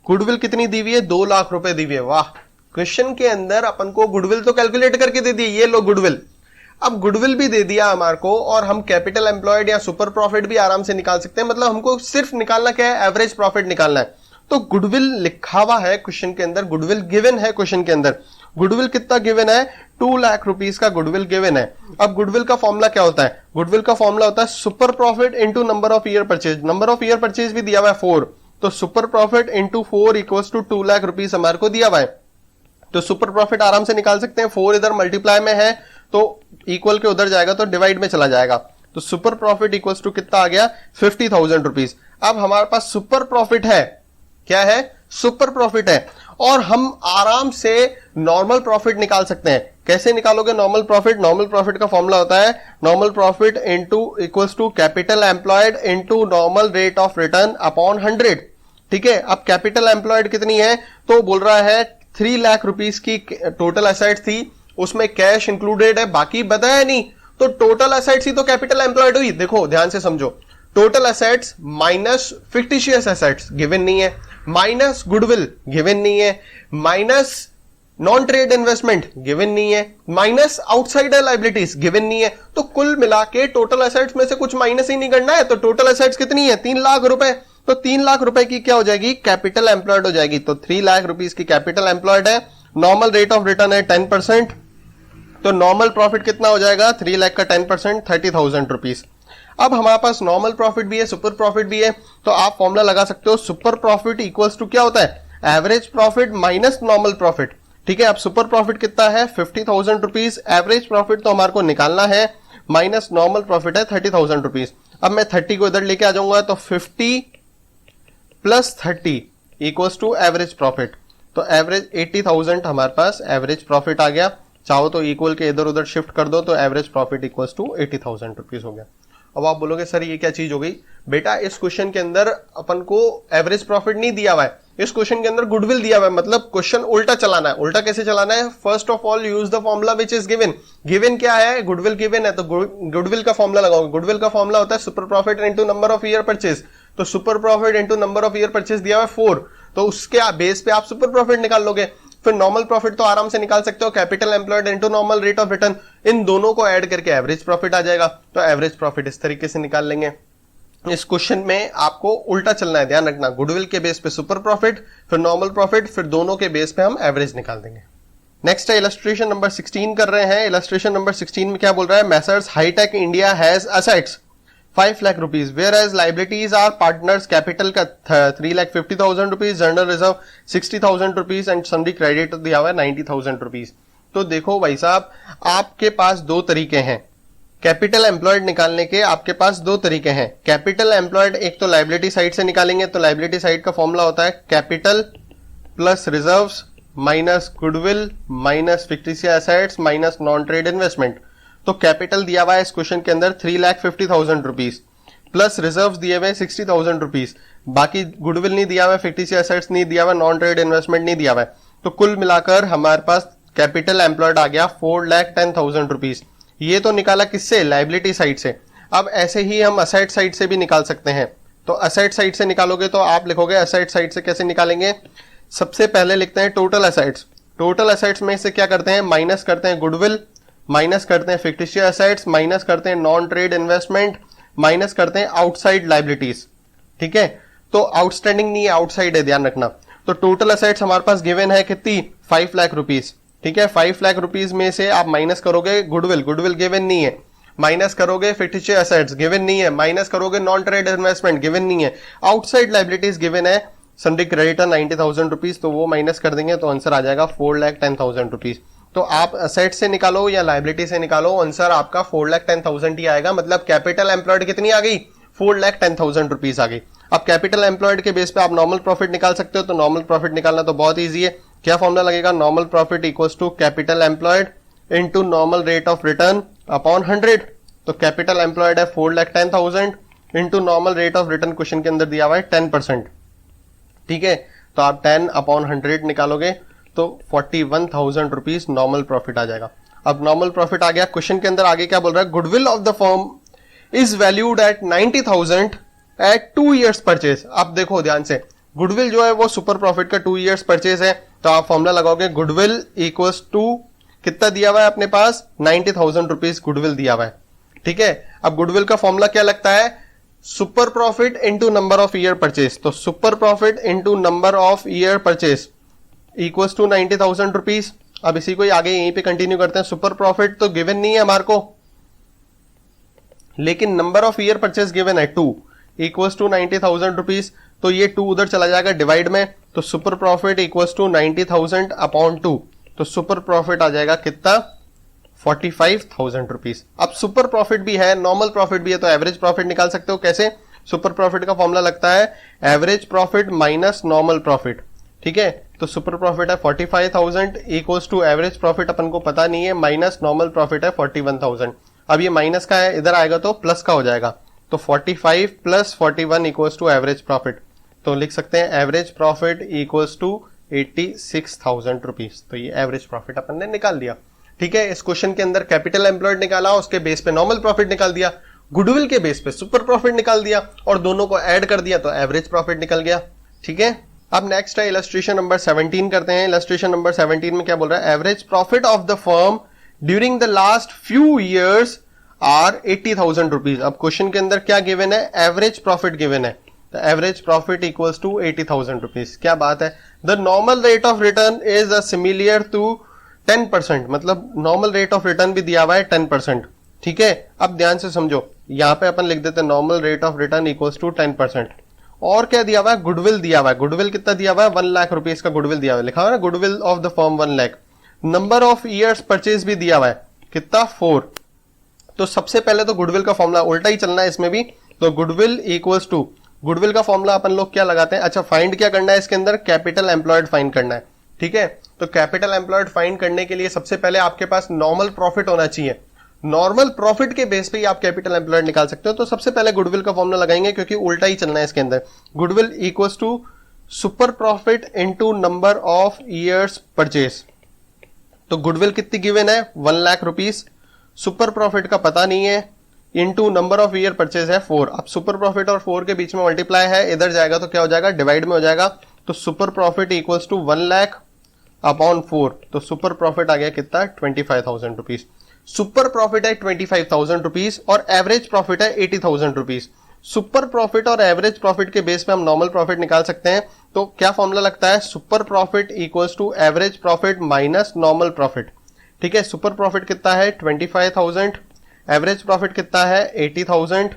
गुडविल कितनी दी हुई है? 2 लाख रुपए दी हुई है। वाह, क्वेश्चन के अंदर अपन को गुडविल तो कैलकुलेट करके दे दी, ये लो गुडविल। अब गुडविल भी दे दिया हमारे को और हम कैपिटल एम्प्लॉयड या सुपर प्रॉफिट भी आराम से निकाल सकते हैं। मतलब हमको सिर्फ निकालना क्या है? एवरेज प्रॉफिट निकालना है। तो गुडविल लिखा हुआ है क्वेश्चन के अंदर, गुडविल गिवन है क्वेश्चन के अंदर। गुडविल कितना गिवन है? 2 लाख रुपीस का गुडविल गिवन है। अब गुडविल का फॉर्मूला क्या होता है? गुडविल का फॉर्मूला होता है super profit into number of year purchase. Number of year purchase भी दिया हुआ है 4, तो super profit into 4 equals to 2 lakh rupees हमारे को दिया हुआ है। तो सुपर प्रॉफिट आराम से निकाल सकते हैं। 4 इधर मल्टीप्लाई में है तो इक्वल के उधर जाएगा तो डिवाइड में चला जाएगा। तो सुपर प्रॉफिट इक्वल्स टू कितना आ गया? 50,000 रुपीज। अब हमारे पास सुपर प्रॉफिट है, क्या है? सुपर प्रॉफिट है। और हम आराम से नॉर्मल प्रॉफिट निकाल सकते हैं। कैसे निकालोगे नॉर्मल प्रॉफिट? नॉर्मल प्रॉफिट का फॉर्मूला होता है normal profit into equals to capital employed into normal rate of return upon 100। ठीक है, अब कैपिटल एम्प्लॉयड कितनी है? तो बोल रहा है 3 लाख रुपीस की टोटल एसेट थी, उसमें कैश इंक्लूडेड है, बाकी बताया नहीं। तो टोटल एसेट्स ही तो कैपिटल एम्प्लॉयड हुई। देखो ध्यान से समझो, total assets minus fictitious assets given नहीं है, माइनस गुडविल गिवन नहीं है, minus non trade investment given नहीं है, माइनस आउटसाइडर लायबिलिटीज गिवन नहीं है, तो कुल मिला के टोटल एसेट्स में से कुछ माइनस ही नहीं करना है। तो टोटल एसेट्स कितनी है? 3 लाख रुपए। तो 3 लाख रुपए की क्या हो जाएगी? कैपिटल एम्प्लॉयड हो जाएगी। तो 3 लाख रुपीस की कैपिटल एम्प्लॉयड है, नॉर्मल रेट ऑफ रिटर्न है 10%, तो नॉर्मल प्रॉफिट कितना हो जाएगा? 3 लाख का 10% 30,000 रुपीज। अब हमारे पास नॉर्मल प्रॉफिट भी है, सुपर प्रॉफिट भी है, तो आप फॉर्मूला लगा सकते हो, सुपर प्रॉफिट इक्वल्स टू क्या होता है? Average profit minus normal profit. ठीक है, अब सुपर प्रॉफिट कितना है? 50,000 रुपीज। एवरेज प्रॉफिट तो हमारे को निकालना है, माइनस नॉर्मल प्रॉफिट है 30,000 रुपीज। अब मैं 30 को इधर लेके आ जाऊंगा, तो 50 plus 30 equals to average profit. तो एवरेज 80,000 हमारे पास एवरेज प्रॉफिट आ गया। चाहो तो इक्वल के इधर उधर शिफ्ट कर दो, तो average profit equals to 80,000 rupees हो गया। अब आप बोलोगे सर ये क्या चीज हो गई? बेटा इस क्वेश्चन के अंदर अपन को एवरेज प्रॉफिट नहीं दिया हुआ है, इस क्वेश्चन के अंदर गुडविल दिया हुआ है। मतलब क्वेश्चन उल्टा चलाना है। उल्टा कैसे चलाना है? First of all use the formula which is given. Given क्या है? गुडविल गिवन है, तो गुडविल का फॉर्मूला लगाओगे। गुडविल का फॉर्मूला होता है super profit into number of year purchase. तो super profit into number of year purchase दिया हुआ है 4, तो उसके बेस पे आप सुपर प्रॉफिट निकाल लोगे। फिर नॉर्मल प्रॉफिट तो आराम से निकाल सकते हो, capital employed into normal rate of return, इन दोनों को ऐड करके एवरेज प्रॉफिट आ जाएगा। तो एवरेज प्रॉफिट इस तरीके से निकाल लेंगे। इस क्वेश्चन में आपको उल्टा चलना है, ध्यान रखना। गुडविल के बेस पे सुपर प्रॉफिट, फिर नॉर्मल प्रॉफिट, फिर दोनों के बेस पे हम एवरेज निकाल देंगे। नेक्स्ट है इलस्ट्रेशन नंबर 16 कर रहे हैं। इलस्ट्रेशन नंबर 16 में क्या बोल रहा है? Messrs Hitech India has assets 5 lakh rupees, whereas liabilities are partners capital का 3,50,000 rupees, general reserve 60,000 rupees and sundry credit दिया हुआ है 90,000 रुपीज। तो देखो भाई साहब, आपके पास दो तरीके हैं कैपिटल एम्प्लॉयड निकालने के। आपके पास दो तरीके हैं कैपिटल एम्प्लॉयड। एक तो लाइबिलिटी साइड से निकालेंगे, तो लाइबिलिटी साइड का फॉर्मूला होता है capital plus reserves minus goodwill minus fictitious assets minus non trade investment. तो कैपिटल दिया हुआ है इस क्वेश्चन के अंदर 3,50,000 रुपीज, प्लस रिजर्व दिए हुए 60,000 रुपीज, बाकी गुडविल नहीं दिया हुआ, फिक्टिशियस एसेट्स नहीं दिया हुआ, नॉन ट्रेड इन्वेस्टमेंट नहीं दिया हुआ। तो कुल मिलाकर हमारे पास कैपिटल एम्प्लॉयड आ गया 4,10,000 रुपीज। ये तो निकाला किससे? लाइबिलिटी साइड से। अब ऐसे ही हम असेट साइड से भी निकाल सकते हैं। तो असेट साइड से निकालोगे तो आप लिखोगे, असेट साइड से कैसे निकालेंगे? सबसे पहले लिखते हैं टोटल असेट्स। टोटल असेट्स में से क्या करते हैं? माइनस करते हैं गुडविल, माइनस करते हैं फिक्टिशियस एसेट्स, माइनस करते हैं नॉन ट्रेड इन्वेस्टमेंट, माइनस करते हैं आउटसाइड लाइबिलिटीज। ठीक है, तो आउटस्टैंडिंग नहीं है, आउटसाइड है, ध्यान रखना। तो टोटल असेट्स हमारे पास गिवन है कितनी? 5 लाख रुपीज। ठीक है, 5 लाख रुपीज में से आप माइनस करोगे गुडविल, गुडविल गिवन नहीं है, माइनस करोगे फिक्टिशियस एसेट्स गिवन नहीं है, माइनस करोगे नॉन ट्रेड इन्वेस्टमेंट गिवन नहीं है, आउटसाइड लाइबिलिटीज गिवन है, सन्डी क्रेडिटर 90,000 रुपीज, तो वो माइनस कर देंगे तो आंसर आ जाएगा 4,10,000 रुपीज। तो आप असेट से निकालो या लाइबिलिटी से निकालो, आंसर आपका 4,10,000 ही आएगा। मतलब कैपिटल एम्प्लॉयड कितनी आ गई? 4,10,000 रुपीज आ गई। अब कैपिटल एम्प्लॉयड के बेस पे आप नॉर्मल प्रॉफिट निकाल सकते हो। तो नॉर्मल प्रॉफिट निकालना तो बहुत ईजी है। क्या फॉर्मूला लगेगा? Normal profit equals to capital employed into normal rate of return upon 100। तो कैपिटल एम्प्लॉयड है 4,10,000 into normal rate of return, question के अंदर दिया हुआ है 10%। ठीक है, तो आप 10 अपॉन 100 निकालोगे तो 41,000 रुपीज नॉर्मल प्रॉफिट आ जाएगा। अब नॉर्मल प्रॉफिट आ गया। क्वेश्चन के अंदर आगे क्या बोल रहा है? Goodwill of the firm is valued at 90,000 at 2 years purchase. अब देखो ध्यान से, गुडविल जो है वो सुपर प्रॉफिट का 2 years परचेज है। तो आप फॉर्मूला लगाओगे गुडविल इक्वल्स टू कितना दिया हुआ है अपने पास? 90,000 रुपीज गुडविल दिया हुआ है। ठीक है, अब गुडविल का फॉर्मूला क्या लगता है? Super profit into number of year purchase. तो super profit into number of year purchase equals to 90,000 rupees. अब इसी को आगे यहीं पे कंटिन्यू करते हैं। सुपर प्रॉफिट तो गिवन नहीं है हमारे को, लेकिन number of year purchase given है 2 इक्वल्स टू 90,000 रुपीज। तो ये 2 उधर चला जाएगा डिवाइड में, तो super profit equals to 90,000 upon 2। तो सुपर प्रॉफिट आ जाएगा कितना? 45,000 रुपीज। अब सुपर प्रॉफिट भी है, नॉर्मल प्रॉफिट भी है, तो एवरेज प्रॉफिट निकाल सकते हो। कैसे? सुपर प्रॉफिट का फॉर्मूला लगता है average profit minus normal profit. ठीक है, तो सुपर प्रॉफिट है 45,000 इक्वल्स टू एवरेज प्रॉफिट अपन को पता नहीं है, माइनस नॉर्मल प्रॉफिट है 41,000। अब ये माइनस का है, इधर आएगा तो प्लस का हो जाएगा। तो 45 plus 41 equals to average profit. तो लिख सकते हैं average profit equals to 86,000 rupees. तो ये एवरेज प्रॉफिट अपन ने निकाल दिया। ठीक है, इस क्वेश्चन के अंदर कैपिटल एम्प्लॉयड निकाला, उसके बेस पे नॉर्मल प्रॉफिट निकाल दिया, गुडविल के बेस पे सुपर प्रॉफिट निकाल दिया और दोनों को ऐड कर दिया तो एवरेज प्रॉफिट निकल गया। ठीक है, अब नेक्स्ट है इलस्ट्रेशन नंबर 17 करते हैं। इलस्ट्रेशन नंबर 17 में क्या बोल रहा है, average profit of the firm during the last few years are 80,000 rupees. अब क्वेश्चन के अंदर क्या गिवन है, एवरेज प्रॉफिट गिवन है, तो average profit equals to 80,000 rupees. क्या बात है, the normal rate of return is a similar to 10%, मतलब नॉर्मल रेट ऑफ रिटर्न भी दिया हुआ है 10%। ठीक है, अब ध्यान से समझो, यहां पे अपन लिख देते हैं normal rate of return equals to 10%। और क्या दिया हुआ है, गुडविल दिया हुआ है। गुडविल कितना दिया हुआ है, 1 लाख रुपीज का गुडविल दिया हुआ है, लिखा हुआ है ना, goodwill of the firm 1 lakh. Number of years purchase भी दिया हुआ है, कितना 4। तो सबसे पहले तो गुडविल का फॉर्मूला उल्टा ही चलना है इसमें भी, तो गुडविल इक्वल्स टू, गुडविल का फॉर्मूला अपन लोग क्या लगाते हैं, अच्छा फाइंड क्या करना है इसके अंदर, कैपिटल एम्प्लॉयड फाइंड करना है। ठीक है, तो कैपिटल एम्प्लॉयड फाइंड करने के लिए सबसे पहले आपके पास नॉर्मल प्रॉफिट होना चाहिए। नॉर्मल प्रॉफिट के बेस पे ही आप कैपिटल एम्प्लॉयड निकाल सकते हो। तो सबसे पहले गुडविल का फॉर्मूला लगाएंगे, क्योंकि उल्टा ही चलना है इसके अंदर। Goodwill equals to super profit into number of years purchase. तो गुडविल कितनी गिवन है, 1 लाख रुपीज, सुपर प्रॉफिट का पता नहीं है, into number of year purchase है 4। अब सुपर प्रॉफिट और 4 के बीच में मल्टीप्लाई है, इधर जाएगा तो क्या हो जाएगा, डिवाइड में हो जाएगा। तो super profit equals to 1 lakh upon 4, तो सुपर प्रॉफिट आ गया कितना, 25,000 रुपीज। सुपर प्रॉफिट है 25,000 रुपीज और एवरेज प्रॉफिट है 80,000 रुपीज। सुपर प्रॉफिट और एवरेज प्रॉफिट के बेस पे हम नॉर्मल प्रॉफिट निकाल सकते हैं। तो क्या फॉर्मूला लगता है, super profit equals to average profit minus normal profit. ठीक है, सुपर प्रॉफिट कितना है 25,000, एवरेज प्रॉफिट कितना है 80,000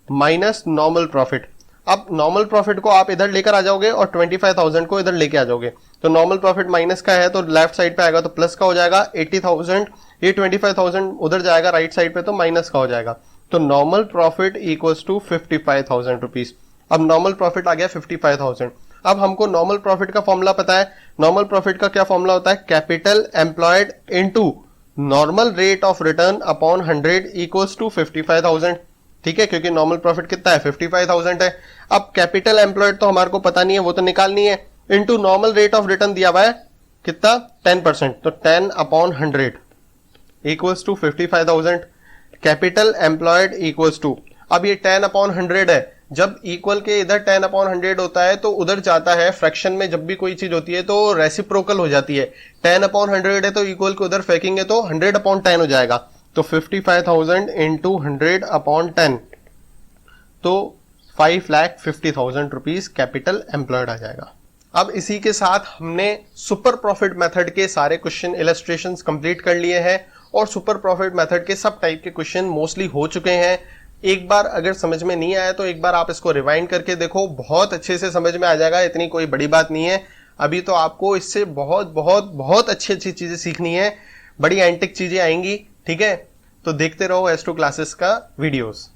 माइनस नॉर्मल प्रॉफिट। अब नॉर्मल प्रॉफिट को आप इधर लेकर आ जाओगे और 25,000 को इधर लेके आ जाओगे, तो नॉर्मल प्रॉफिट माइनस का है तो लेफ्ट साइड पे आएगा तो प्लस का हो जाएगा 80,000, ये 25,000 उधर जाएगा राइट साइड पे तो माइनस का हो जाएगा। तो normal profit equals to 55,000 rupees. अब नॉर्मल प्रॉफिट आ गया 55,000। अब हमको नॉर्मल प्रॉफिट का फॉर्मूला पता है। नॉर्मल प्रॉफिट का क्या फॉर्मूला होता है, capital employed into normal rate of return upon 100 equals to 55,000। ठीक है, क्योंकि नॉर्मल प्रॉफिट कितना है 55,000 है। अब कैपिटल एम्प्लॉयड तो हमारे को पता नहीं है, वो तो निकालनी है, into normal rate of return दिया हुआ है कितना 10%, तो 10 upon 100 equals to 55,000। Capital employed equals to, अब ये 10 अपॉन 100 है, जब इक्वल के इधर 10 अपॉन 100 होता है तो उधर जाता है फ्रैक्शन में, जब भी कोई चीज होती है तो रेसिप्रोकल हो जाती है। 10 अपॉन 100 है तो इक्वल को उधर फेंकेंगे तो 100 अपॉन 10 हो जाएगा, तो 55,000 इंटू 100 अपॉन 10, तो 5,50,000 रुपीज कैपिटल एम्प्लॉयड आ जाएगा। अब इसी के साथ हमने सुपर प्रॉफिट मेथड के सारे क्वेश्चन इलस्ट्रेशंस कंप्लीट कर लिए हैं और सुपर प्रॉफिट मेथड के सब टाइप के क्वेश्चन मोस्टली हो चुके हैं। एक बार अगर समझ में नहीं आया तो एक बार आप इसको रिवाइंड करके देखो, बहुत अच्छे से समझ में आ जाएगा, इतनी कोई बड़ी बात नहीं है। अभी तो आपको इससे बहुत बहुत बहुत अच्छी अच्छी चीजें सीखनी है, बड़ी एंटिक चीजें आएंगी। ठीक है, तो देखते रहो एस्ट्रो क्लासेस का वीडियोस।